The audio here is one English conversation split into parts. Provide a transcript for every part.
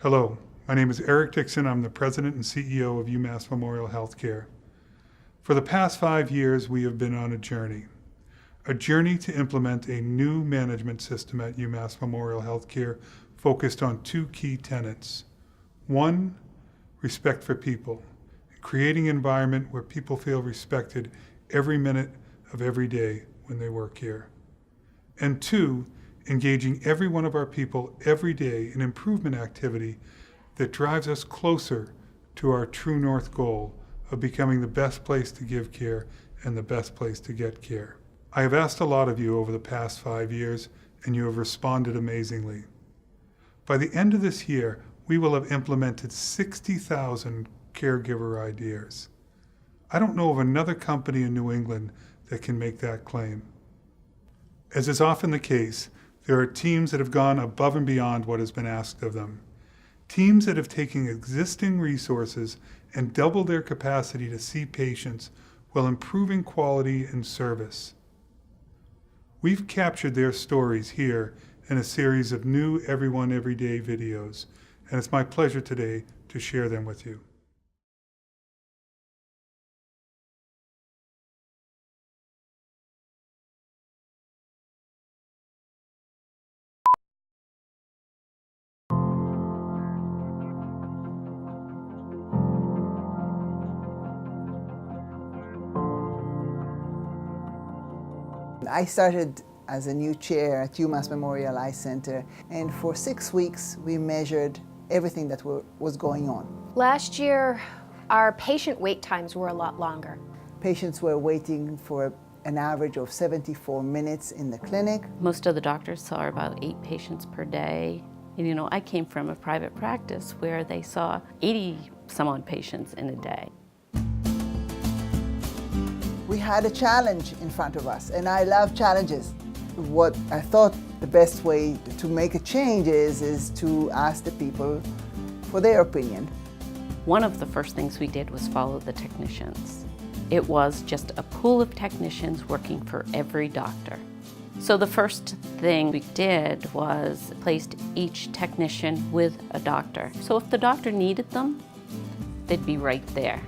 Hello, my name is Eric Dixon. I'm the President and CEO of UMass Memorial Healthcare. For the past 5 years, we have been on a journey to implement a new management system at UMass Memorial Healthcare focused on 2 key tenets. 1, respect for people, creating an environment where people feel respected every minute of every day when they work here. And 2, engaging every one of our people every day in improvement activity that drives us closer to our true north goal of becoming the best place to give care and the best place to get care. I have asked a lot of you over the past 5 years, and you have responded amazingly. By the end of this year, we will have implemented 60,000 caregiver ideas. I don't know of another company in New England that can make that claim. As is often the case, there are teams that have gone above and beyond what has been asked of them. Teams that have taken existing resources and doubled their capacity to see patients while improving quality and service. We've captured their stories here in a series of new Everyone Everyday videos, and it's my pleasure today to share them with you. I started as a new chair at UMass Memorial Eye Center, and for 6 weeks we measured everything that was going on. Last year, our patient wait times were a lot longer. Patients were waiting for an average of 74 minutes in the clinic. Most of the doctors saw about 8 patients per day. And I came from a private practice where they saw 80 some odd patients in a day. We had a challenge in front of us, and I love challenges. What I thought the best way to make a change is to ask the people for their opinion. One of the first things we did was follow the technicians. It was just a pool of technicians working for every doctor. So the first thing we did was placed each technician with a doctor. So if the doctor needed them, they'd be right there.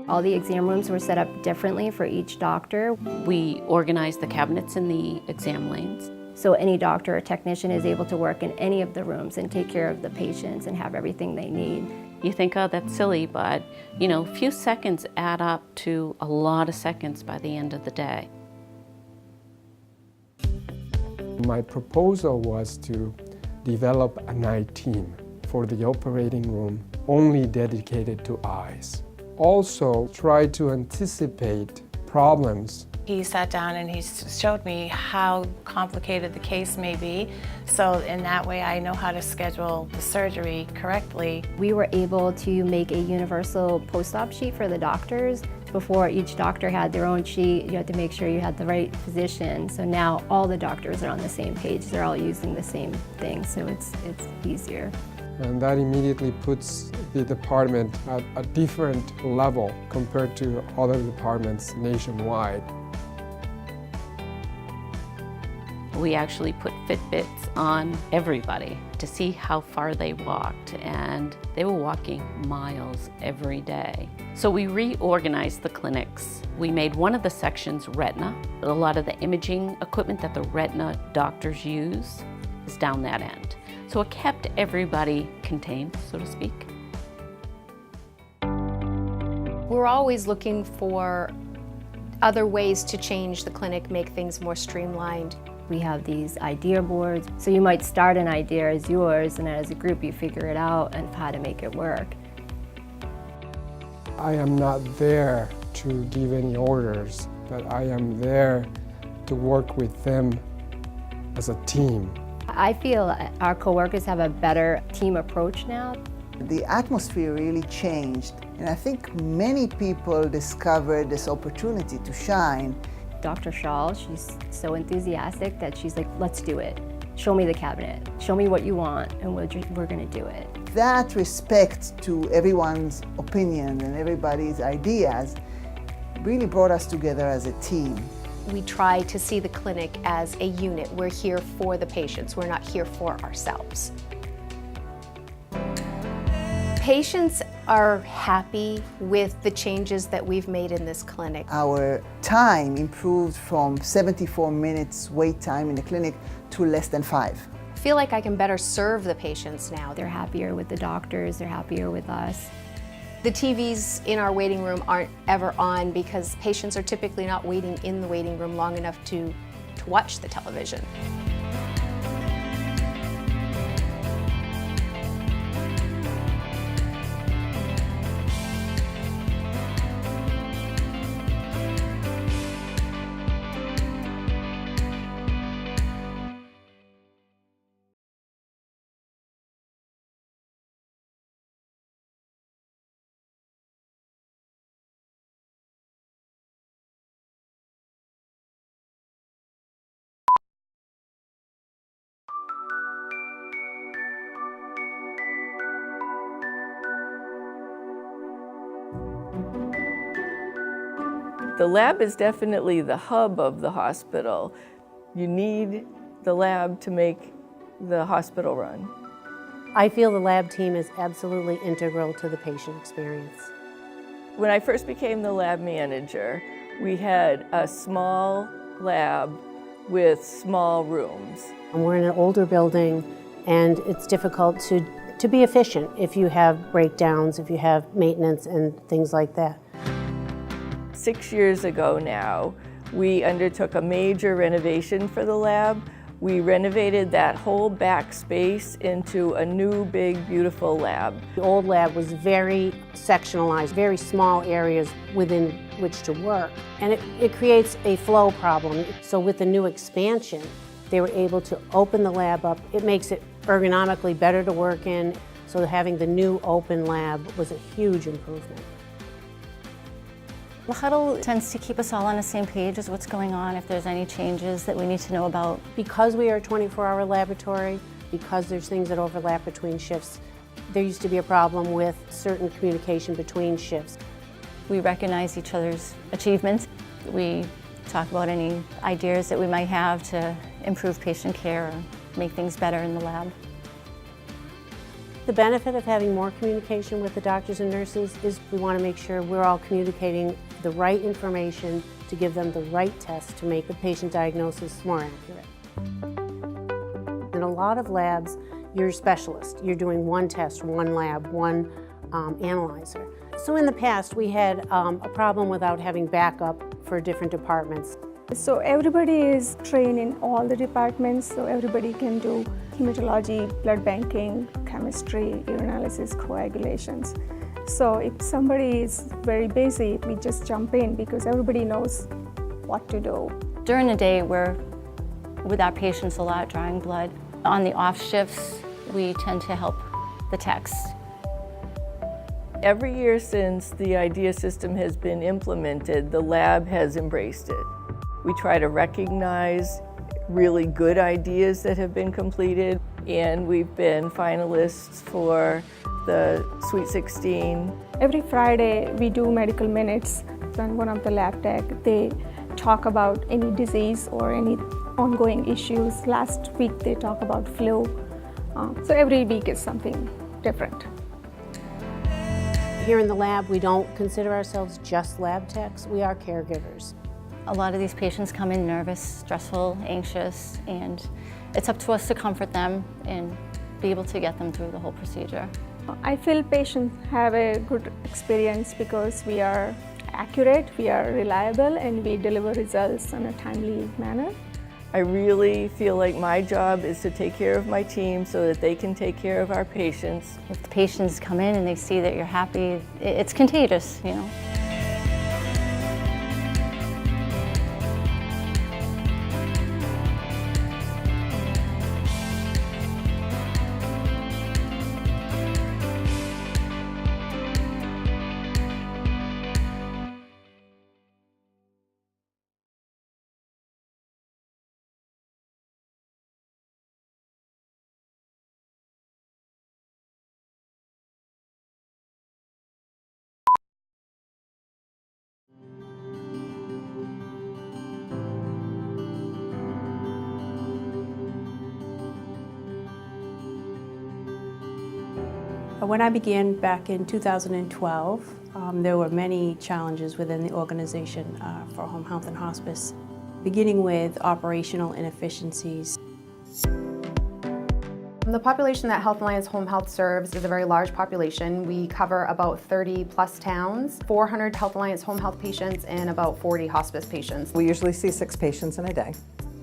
All the exam rooms were set up differently for each doctor. We organized the cabinets in the exam lanes. So any doctor or technician is able to work in any of the rooms and take care of the patients and have everything they need. You think, oh, that's silly, but a few seconds add up to a lot of seconds by the end of the day. My proposal was to develop an eye team for the operating room only dedicated to eyes. Also try to anticipate problems. He sat down and he showed me how complicated the case may be, so in that way I know how to schedule the surgery correctly. We were able to make a universal post-op sheet for the doctors. Before, each doctor had their own sheet. You had to make sure you had the right physician. So now all the doctors are on the same page. They're all using the same thing, so it's easier. And that immediately puts the department at a different level compared to other departments nationwide. We actually put Fitbits on everybody to see how far they walked, and they were walking miles every day. So we reorganized the clinics. We made one of the sections retina. A lot of the imaging equipment that the retina doctors use is down that end. So it kept everybody contained, so to speak. We're always looking for other ways to change the clinic, make things more streamlined. We have these idea boards. So you might start an idea as yours, and then as a group you figure it out and how to make it work. I am not there to give any orders, but I am there to work with them as a team. I feel our coworkers have a better team approach now. The atmosphere really changed, and I think many people discovered this opportunity to shine. Dr. Shaw, she's so enthusiastic that she's like, let's do it. Show me the cabinet. Show me what you want, and we're going to do it. That respect to everyone's opinion and everybody's ideas really brought us together as a team. We try to see the clinic as a unit. We're here for the patients. We're not here for ourselves. Patients are happy with the changes that we've made in this clinic. Our time improved from 74 minutes wait time in the clinic to less than 5. I feel like I can better serve the patients now. They're happier with the doctors, they're happier with us. The TVs in our waiting room aren't ever on because patients are typically not waiting in the waiting room long enough to watch the television. The lab is definitely the hub of the hospital. You need the lab to make the hospital run. I feel the lab team is absolutely integral to the patient experience. When I first became the lab manager, we had a small lab with small rooms. And we're in an older building, and it's difficult to be efficient if you have breakdowns, if you have maintenance and things like that. 6 years ago now, we undertook a major renovation for the lab. We renovated that whole back space into a new, big, beautiful lab. The old lab was very sectionalized, very small areas within which to work. And it creates a flow problem. So with the new expansion, they were able to open the lab up. It makes it ergonomically better to work in. So having the new open lab was a huge improvement. The huddle tends to keep us all on the same page as what's going on, if there's any changes that we need to know about. Because we are a 24-hour laboratory, because there's things that overlap between shifts, there used to be a problem with certain communication between shifts. We recognize each other's achievements. We talk about any ideas that we might have to improve patient care or make things better in the lab. The benefit of having more communication with the doctors and nurses is we want to make sure we're all communicating the right information to give them the right test to make the patient diagnosis more accurate. In a lot of labs, you're a specialist. You're doing one test, one lab, one analyzer. So in the past, we had a problem without having backup for different departments. So everybody is trained in all the departments, so everybody can do hematology, blood banking, chemistry, urinalysis, coagulations. So if somebody is very busy, we just jump in because everybody knows what to do. During the day, we're with our patients a lot, drawing blood. On the off shifts, we tend to help the techs. Every year since the IDEA system has been implemented, the lab has embraced it. We try to recognize really good ideas that have been completed, and we've been finalists for the Sweet 16. Every Friday, we do medical minutes. When one of the lab tech, they talk about any disease or any ongoing issues. Last week, they talk about flu. So every week is something different. Here in the lab, we don't consider ourselves just lab techs. We are caregivers. A lot of these patients come in nervous, stressful, anxious, and it's up to us to comfort them and be able to get them through the whole procedure. I feel patients have a good experience because we are accurate, we are reliable, and we deliver results in a timely manner. I really feel like my job is to take care of my team so that they can take care of our patients. If the patients come in and they see that you're happy, it's contagious, you know. When I began back in 2012, there were many challenges within the organization for home health and hospice, beginning with operational inefficiencies. The population that Health Alliance Home Health serves is a very large population. We cover about 30 plus towns, 400 Health Alliance Home Health patients, and about 40 hospice patients. We usually see 6 patients in a day.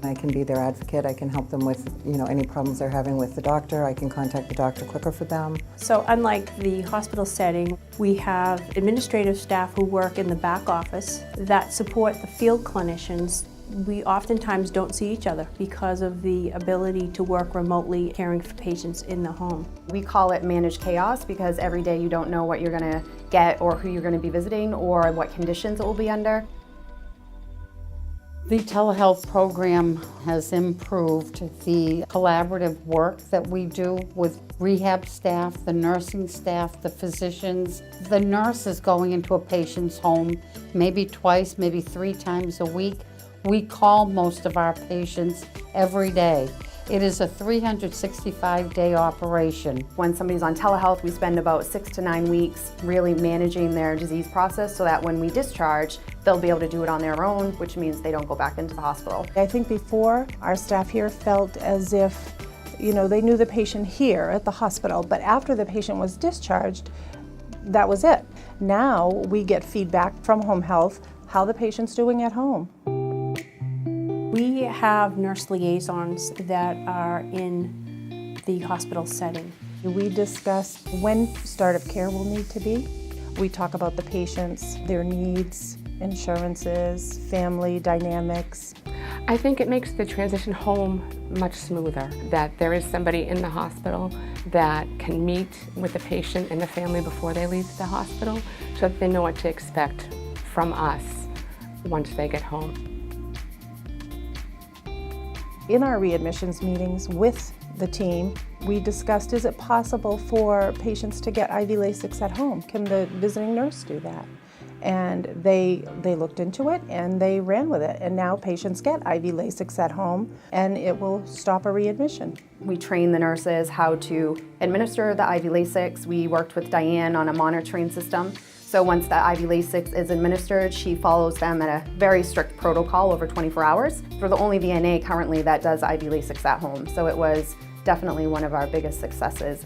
I can be their advocate. I can help them with, any problems they're having with the doctor. I can contact the doctor quicker for them. So unlike the hospital setting, we have administrative staff who work in the back office that support the field clinicians. We oftentimes don't see each other because of the ability to work remotely caring for patients in the home. We call it managed chaos because every day you don't know what you're going to get or who you're going to be visiting or what conditions it will be under. The telehealth program has improved the collaborative work that we do with rehab staff, the nursing staff, the physicians. The nurse is going into a patient's home maybe twice, maybe 3 times a week. We call most of our patients every day. It is a 365-day operation. When somebody's on telehealth, we spend about 6 to 9 weeks really managing their disease process so that when we discharge, they'll be able to do it on their own, which means they don't go back into the hospital. I think before, our staff here felt as if, they knew the patient here at the hospital, but after the patient was discharged, that was it. Now we get feedback from home health, how the patient's doing at home. We have nurse liaisons that are in the hospital setting. We discuss when start of care will need to be. We talk about the patients, their needs, insurances, family dynamics. I think it makes the transition home much smoother, that there is somebody in the hospital that can meet with the patient and the family before they leave the hospital so that they know what to expect from us once they get home. In our readmissions meetings with the team, we discussed, is it possible for patients to get IV Lasix at home? Can the visiting nurse do that? And they looked into it and they ran with it. And now patients get IV Lasix at home and it will stop a readmission. We train the nurses how to administer the IV Lasix. We worked with Diane on a monitoring system. So once the IV Lasix is administered, she follows them at a very strict protocol over 24 hours. We're the only VNA currently that does IV Lasix at home. So it was definitely one of our biggest successes.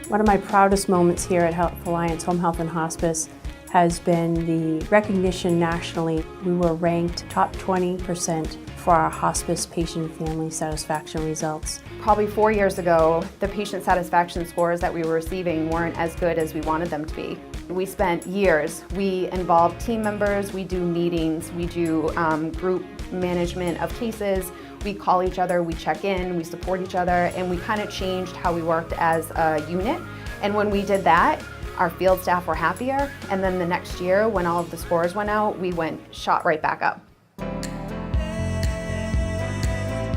One of my proudest moments here at Health Alliance Home Health and Hospice has been the recognition nationally. We were ranked top 20% for our hospice patient and family satisfaction results. Probably 4 years ago, the patient satisfaction scores that we were receiving weren't as good as we wanted them to be. We spent years. We involve team members, we do meetings, we do group management of cases. We call each other, we check in, we support each other, and we kind of changed how we worked as a unit. And when we did that, our field staff were happier, and then the next year when all of the scores went out, we shot right back up.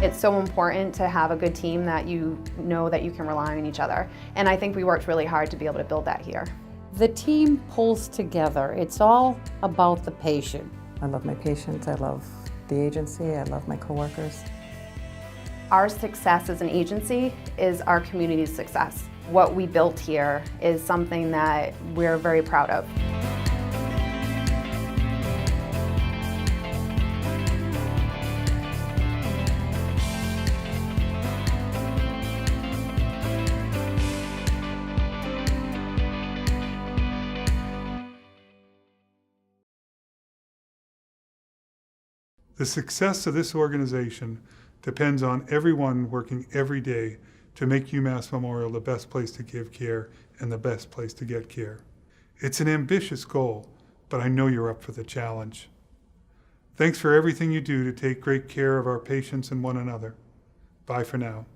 It's so important to have a good team that you know that you can rely on each other. And I think we worked really hard to be able to build that here. The team pulls together. It's all about the patient. I love my patients, I love the agency, I love my coworkers. Our success as an agency is our community's success. What we built here is something that we're very proud of. The success of this organization depends on everyone working every day to make UMass Memorial the best place to give care and the best place to get care. It's an ambitious goal, but I know you're up for the challenge. Thanks for everything you do to take great care of our patients and one another. Bye for now.